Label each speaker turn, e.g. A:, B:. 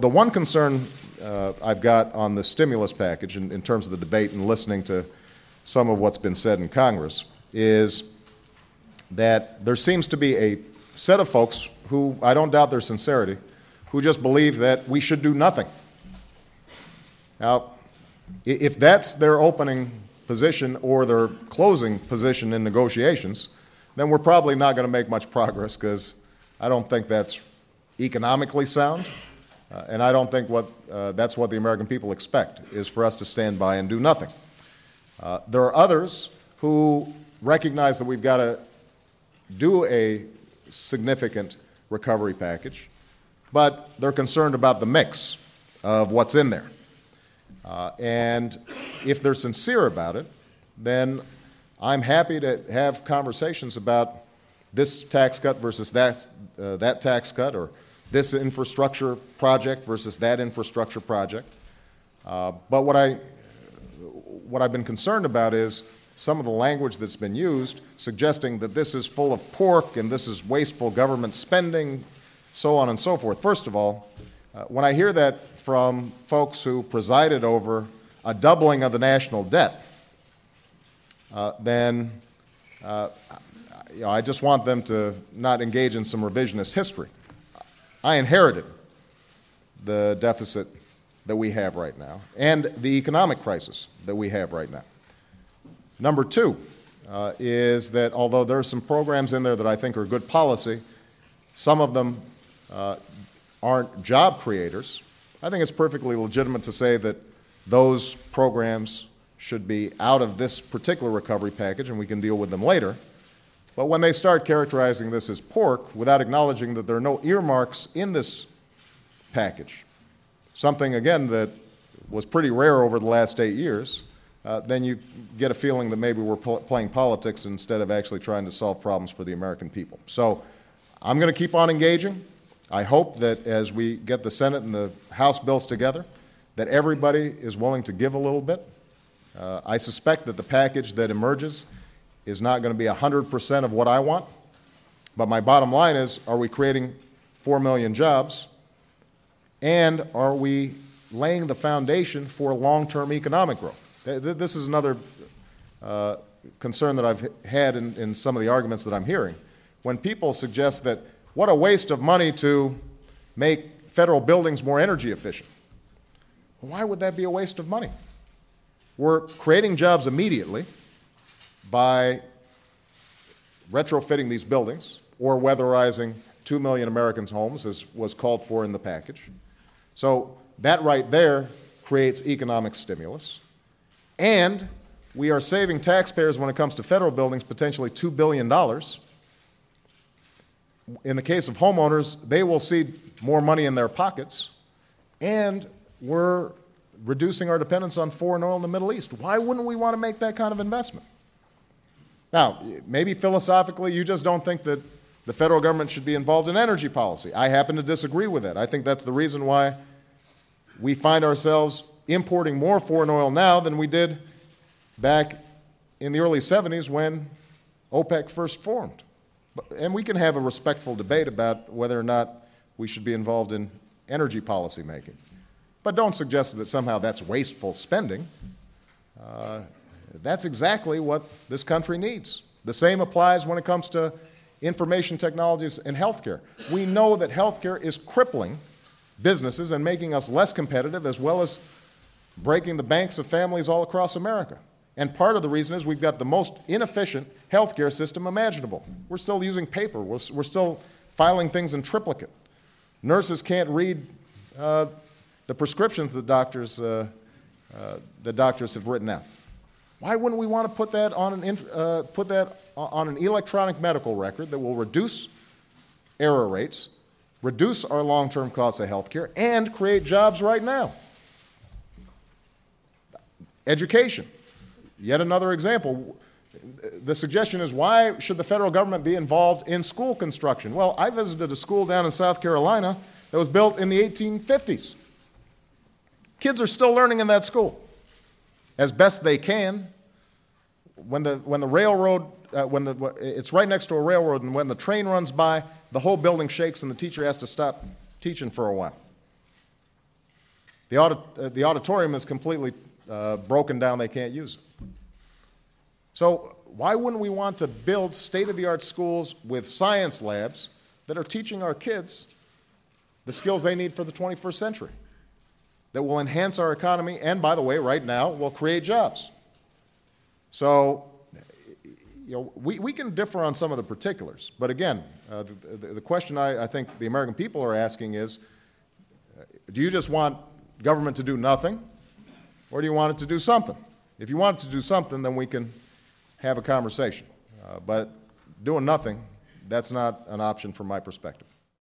A: the one concern I've got on the stimulus package in terms of the debate and listening to some of what's been said in Congress is that there seems to be a set of folks who, I don't doubt their sincerity, who just believe that we should do nothing. Now, if that's their opening position or their closing position in negotiations, then we're probably not going to make much progress, because I don't think that's economically sound, and I don't think that's what the American people expect, is for us to stand by and do nothing. There are others who recognize that we've got to do a significant recovery package, but they're concerned about the mix of what's in there. And if they're sincere about it, then I'm happy to have conversations about this tax cut versus that tax cut, or this infrastructure project versus that infrastructure project. But what I've been concerned about is some of the language that's been used, suggesting that this is full of pork and this is wasteful government spending, so on and so forth. First of all, when I hear that from folks who presided over a doubling of the national debt, then I just want them to not engage in some revisionist history. I inherited the deficit that we have right now and the economic crisis that we have right now. Number two is that although there are some programs in there that I think are good policy, some of them aren't job creators. I think it's perfectly legitimate to say that those programs should be out of this particular recovery package and we can deal with them later. But when they start characterizing this as pork without acknowledging that there are no earmarks in this package, something, again, that was pretty rare over the last 8 years, then you get a feeling that maybe we're playing politics instead of actually trying to solve problems for the American people. So I'm going to keep on engaging. I hope that as we get the Senate and the House bills together, that everybody is willing to give a little bit. I suspect that the package that emerges is not going to be 100% of what I want, but my bottom line is, are we creating 4 million jobs, and are we laying the foundation for long-term economic growth? This is another concern that I've had in some of the arguments that I'm hearing. When people suggest that what a waste of money to make federal buildings more energy efficient. Why would that be a waste of money? We're creating jobs immediately by retrofitting these buildings or weatherizing 2 million Americans' homes, as was called for in the package. So that right there creates economic stimulus. And we are saving taxpayers, when it comes to federal buildings, potentially $2 billion. In the case of homeowners, they will see more money in their pockets, and we're reducing our dependence on foreign oil in the Middle East. Why wouldn't we want to make that kind of investment? Now, maybe philosophically you just don't think that the federal government should be involved in energy policy. I happen to disagree with that. I think that's the reason why we find ourselves importing more foreign oil now than we did back in the early 70s when OPEC first formed. And we can have a respectful debate about whether or not we should be involved in energy policy making. But don't suggest that somehow that's wasteful spending. That's exactly what this country needs. The same applies when it comes to information technologies and healthcare. We know that healthcare is crippling businesses and making us less competitive, as well as breaking the banks of families all across America. And part of the reason is we've got the most inefficient healthcare system imaginable. We're still using paper. We're still filing things in triplicate. Nurses can't read the prescriptions that doctors have written out. Why wouldn't we want to put that on an electronic medical record that will reduce error rates, reduce our long-term costs of healthcare, and create jobs right now? Education, yet another example. The suggestion is, why should the federal government be involved in school construction? Well, I visited a school down in South Carolina that was built in the 1850s. Kids are still learning in that school as best they can. When the railroad, it's right next to a railroad, and when the train runs by, the whole building shakes and the teacher has to stop teaching for a while. The auditorium is completely broken down. They can't use it. So why wouldn't we want to build state-of-the-art schools with science labs that are teaching our kids the skills they need for the 21st century, that will enhance our economy and, by the way, right now, will create jobs? So, you know, we can differ on some of the particulars, but again, the question I think the American people are asking is, do you just want government to do nothing, or do you want it to do something? If you want it to do something, then we can have a conversation. But doing nothing, that's not an option from my perspective.